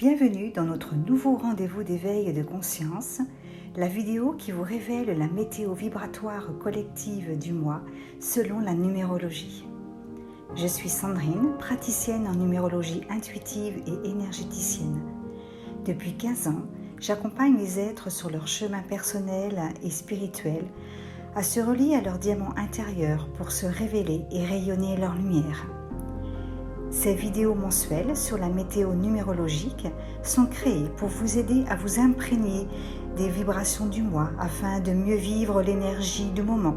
Bienvenue dans notre nouveau rendez-vous d'éveil de conscience, la vidéo qui vous révèle la météo vibratoire collective du mois selon la numérologie. Je suis Sandrine, praticienne en numérologie intuitive et énergéticienne. Depuis 15 ans, j'accompagne les êtres sur leur chemin personnel et spirituel à se relier à leur diamant intérieur pour se révéler et rayonner leur lumière. Ces vidéos mensuelles sur la météo numérologique sont créées pour vous aider à vous imprégner des vibrations du mois afin de mieux vivre l'énergie du moment,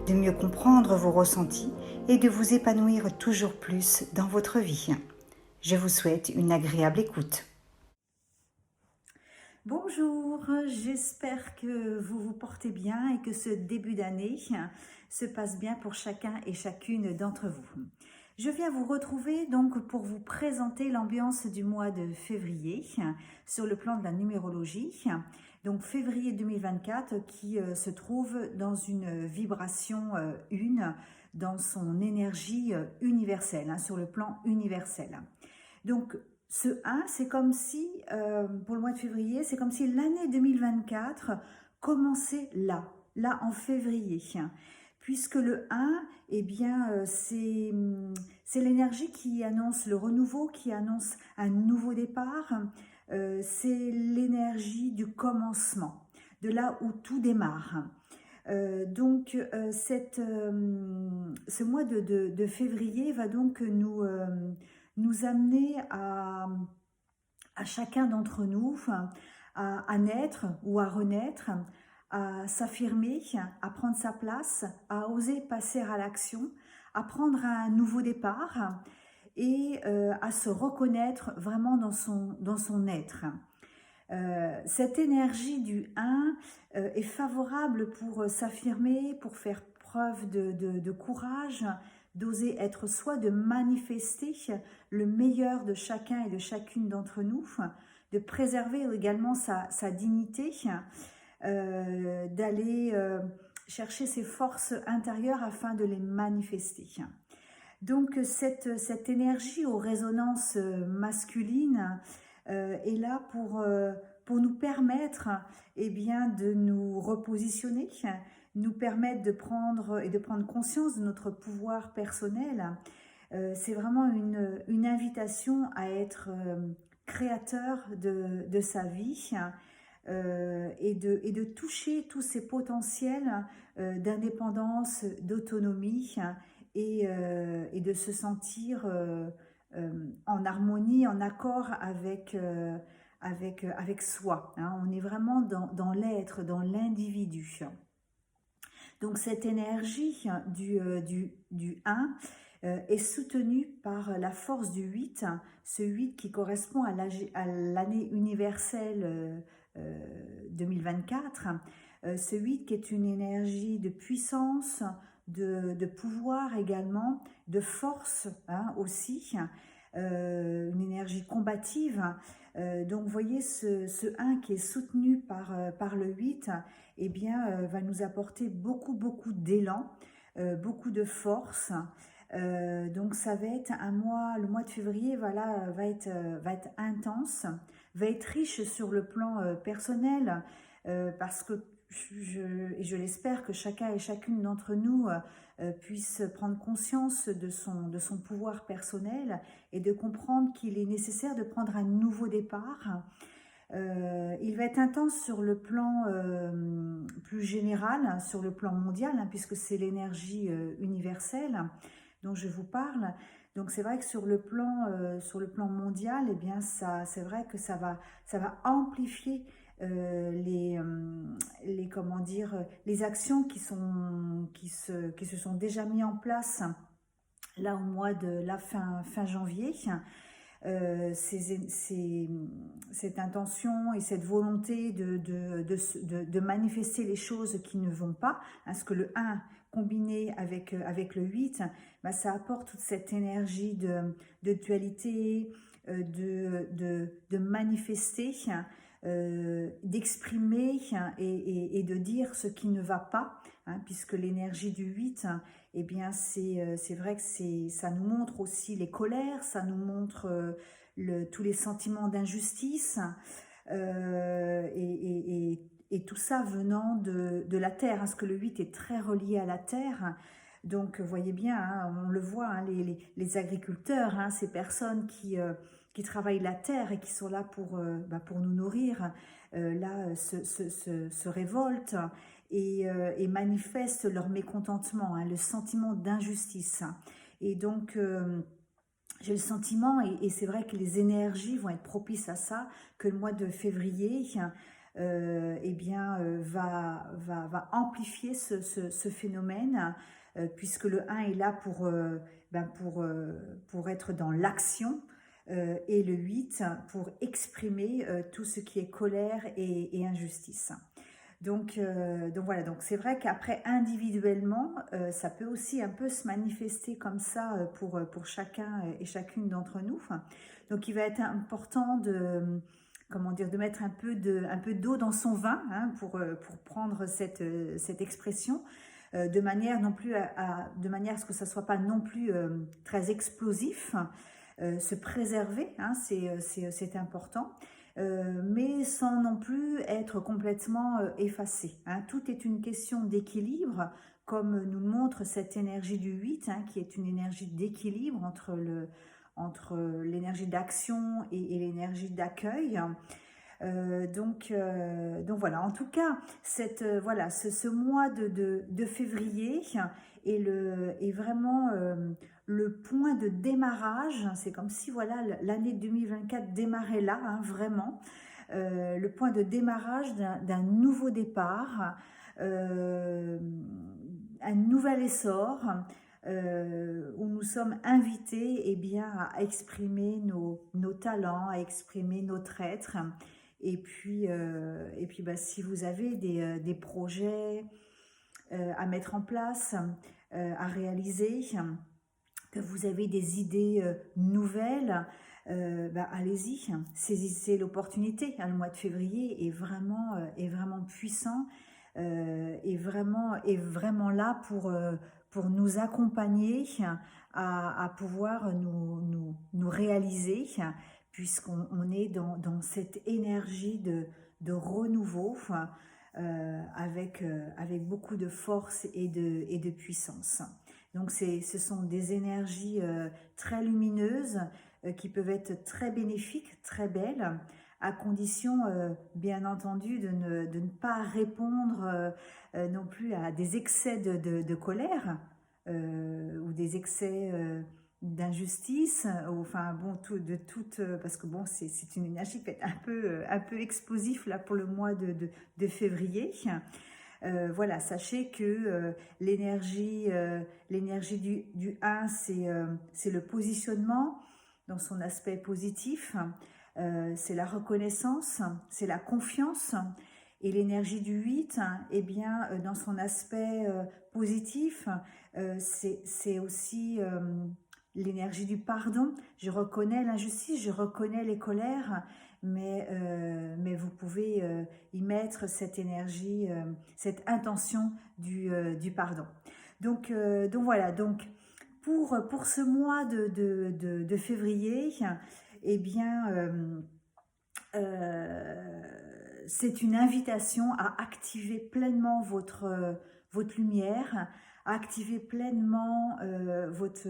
de mieux comprendre vos ressentis et de vous épanouir toujours plus dans votre vie. Je vous souhaite une agréable écoute. Bonjour, j'espère que vous vous portez bien et que ce début d'année se passe bien pour chacun et chacune d'entre vous. Je viens vous retrouver donc pour vous présenter l'ambiance du mois de février sur le plan de la numérologie. Donc février 2024 qui se trouve dans une vibration 1, dans son énergie universelle, sur le plan universel. Donc ce 1, c'est comme si, pour le mois de février, c'est comme si l'année 2024 commençait là en février. Puisque le 1, eh bien, c'est l'énergie qui annonce le renouveau, qui annonce un nouveau départ. C'est l'énergie du commencement, de là où tout démarre. Donc, ce mois de février va donc nous amener à chacun d'entre nous à naître ou à renaître, à s'affirmer, à prendre sa place, à oser passer à l'action, à prendre un nouveau départ et à se reconnaître vraiment dans son être. Cette énergie du 1 est favorable pour s'affirmer, pour faire preuve de courage, d'oser être soi, de manifester le meilleur de chacun et de chacune d'entre nous, de préserver également sa dignité, d'aller chercher ses forces intérieures afin de les manifester. Donc cette énergie aux résonances masculines est là pour nous permettre de nous repositionner, nous permettre de prendre conscience de notre pouvoir personnel. C'est vraiment une invitation à être créateur de sa vie et de toucher tous ces potentiels d'indépendance, d'autonomie et de se sentir en harmonie, en accord avec soi. On est vraiment dans l'être, dans l'individu. Donc cette énergie du 1 est soutenue par la force du 8, ce 8 qui correspond à l'année universelle 2024, ce 8 qui est une énergie de puissance, de pouvoir également, de force aussi, une énergie combative. Donc vous voyez ce 1 qui est soutenu par le 8 va nous apporter beaucoup d'élan, beaucoup de force. Donc ça va être un mois, le mois de février va être intense, va être riche sur le plan personnel, parce que je l'espère que chacun et chacune d'entre nous puisse prendre conscience de son pouvoir personnel et de comprendre qu'il est nécessaire de prendre un nouveau départ. Il va être intense sur le plan plus général, sur le plan mondial, puisque c'est l'énergie universelle dont je vous parle. Donc c'est vrai que sur le plan mondial, c'est vrai que ça va amplifier les actions qui se sont déjà mises en place là au mois de la fin janvier. Cette intention et cette volonté de manifester les choses qui ne vont pas, parce que le 1 combiné avec le 8, ça apporte toute cette énergie de dualité, de manifester, d'exprimer et de dire ce qui ne va pas, puisque l'énergie du 8, c'est vrai que ça nous montre aussi les colères, ça nous montre tous les sentiments d'injustice, et tout ça venant de la terre, hein, parce que le 8 est très relié à la terre. Donc, vous voyez bien, hein, on le voit, hein, les agriculteurs, hein, ces personnes qui travaillent la terre et qui sont là pour nous nourrir, là, se révoltent et manifestent leur mécontentement, hein, le sentiment d'injustice. Et donc, j'ai le sentiment, et c'est vrai que les énergies vont être propices à ça, que le mois de février eh bien, va amplifier ce phénomène, puisque le 1 est là pour être dans l'action, et le 8 pour exprimer tout ce qui est colère et injustice. Donc voilà, donc c'est vrai qu'après individuellement, ça peut aussi un peu se manifester comme ça pour chacun et chacune d'entre nous. Donc il va être important de, comment dire, de mettre un peu d'eau dans son vin, hein, pour prendre cette expression, de manière non plus de manière à ce que ça soit pas non plus très explosif, se préserver, hein, c'est important. Mais sans non plus être complètement effacé, hein. Tout est une question d'équilibre, comme nous montre cette énergie du 8, hein, qui est une énergie d'équilibre entre l'énergie d'action et l'énergie d'accueil. Donc voilà, en tout cas, voilà, ce mois de février est vraiment le point de démarrage. C'est comme si voilà, l'année 2024 démarrait là, hein, vraiment. Le point de démarrage d'un nouveau départ, un nouvel essor, où nous sommes invités, eh bien, à exprimer nos talents, à exprimer notre être. Et puis bah, si vous avez des projets à mettre en place, à réaliser, que vous avez des idées nouvelles, bah, allez-y, saisissez l'opportunité, hein. Le mois de février est vraiment puissant, est vraiment là pour nous accompagner à pouvoir nous réaliser, puisqu'on est dans cette énergie de renouveau, avec beaucoup de force et de puissance. Donc ce sont des énergies très lumineuses, qui peuvent être très bénéfiques, très belles, à condition, bien entendu, de ne pas répondre non plus à des excès de colère, ou des excès d'injustice, enfin bon, parce que bon, c'est une énergie qui peut être un peu explosif là pour le mois de février. Voilà, sachez que l'énergie du 1, c'est le positionnement dans son aspect positif, c'est la reconnaissance, c'est la confiance. Et l'énergie du 8, eh bien, dans son aspect positif, c'est aussi l'énergie du pardon. Je reconnais l'injustice, je reconnais les colères, mais vous pouvez y mettre cette énergie, cette intention du pardon. Donc voilà, donc pour ce mois de février, eh bien, c'est une invitation à activer pleinement votre lumière, à activer pleinement votre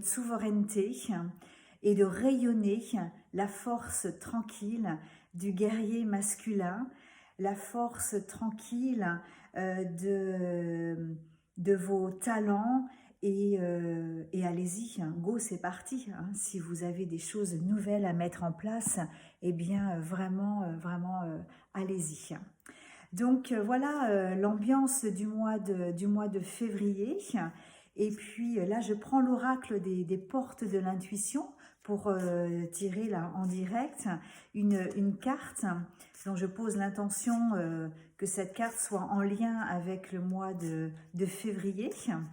souveraineté, et de rayonner la force tranquille du guerrier masculin, la force tranquille de vos talents, et allez-y, hein, go, c'est parti, hein. Si vous avez des choses nouvelles à mettre en place, eh bien vraiment, allez-y. Donc voilà l'ambiance du mois de février. Et puis là, je prends l'oracle des portes de l'intuition pour tirer là en direct une carte dont je pose l'intention que cette carte soit en lien avec le mois de février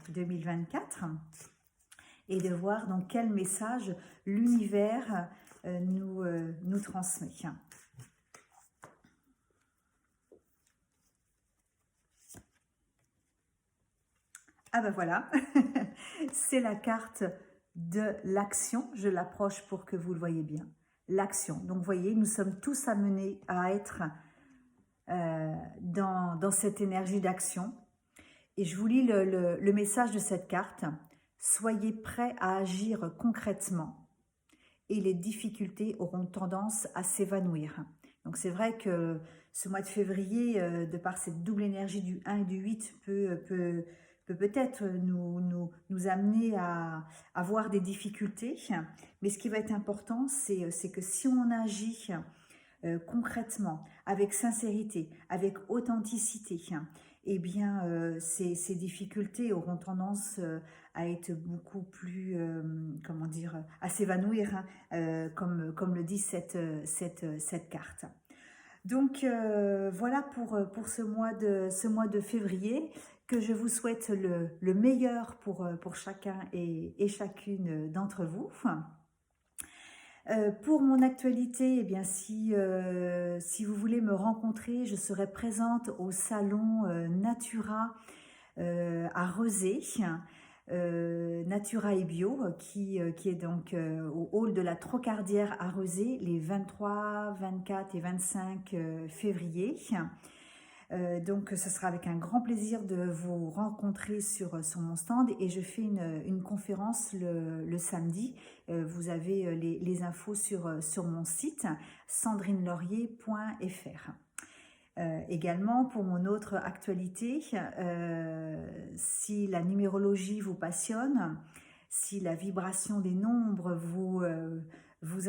2024, et de voir dans quel message l'univers nous transmet. Ah ben voilà, c'est la carte de l'action. Je l'approche pour que vous le voyez bien. L'action. Donc, vous voyez, nous sommes tous amenés à être dans cette énergie d'action. Et je vous lis le message de cette carte. Soyez prêts à agir concrètement et les difficultés auront tendance à s'évanouir. Donc c'est vrai que ce mois de février, de par cette double énergie du 1 et du 8, peut-être nous amener à avoir des difficultés. Mais ce qui va être important, c'est que si on agit concrètement, avec sincérité, avec authenticité, eh bien, ces difficultés auront tendance à être beaucoup plus, comment dire, à s'évanouir, comme le dit cette carte. Donc, voilà pour ce mois de février, que je vous souhaite le meilleur pour chacun et chacune d'entre vous. Pour mon actualité, eh bien, si vous voulez me rencontrer, je serai présente au salon Natura à Rezé, Natura et Bio, qui est donc au hall de la Trocardière à Rezé, les 23, 24 et 25 février. Donc ce sera avec un grand plaisir de vous rencontrer sur mon stand, et je fais une conférence le samedi. Vous avez les infos sur mon site sandrinelaurier.fr. Également, pour mon autre actualité, si la numérologie vous passionne, si la vibration des nombres vous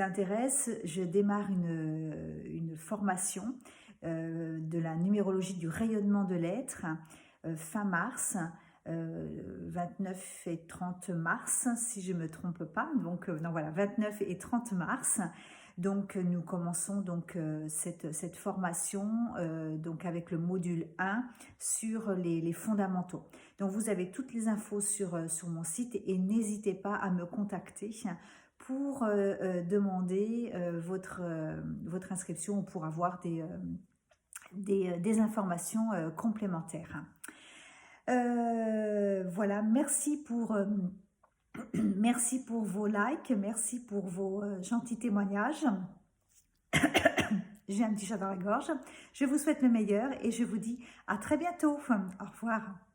intéresse, je démarre une formation de la numérologie du rayonnement de l'être fin mars, 29 et 30 mars si je ne me trompe pas, donc voilà, 29 et 30 mars. Donc nous commençons donc cette formation donc avec le module 1 sur les fondamentaux. Donc vous avez toutes les infos sur mon site, et n'hésitez pas à me contacter pour demander votre inscription, ou pour avoir des informations complémentaires. Voilà, merci pour vos likes, merci pour vos gentils témoignages. J'ai un petit chat dans la gorge. Je vous souhaite le meilleur et je vous dis à très bientôt. Au revoir.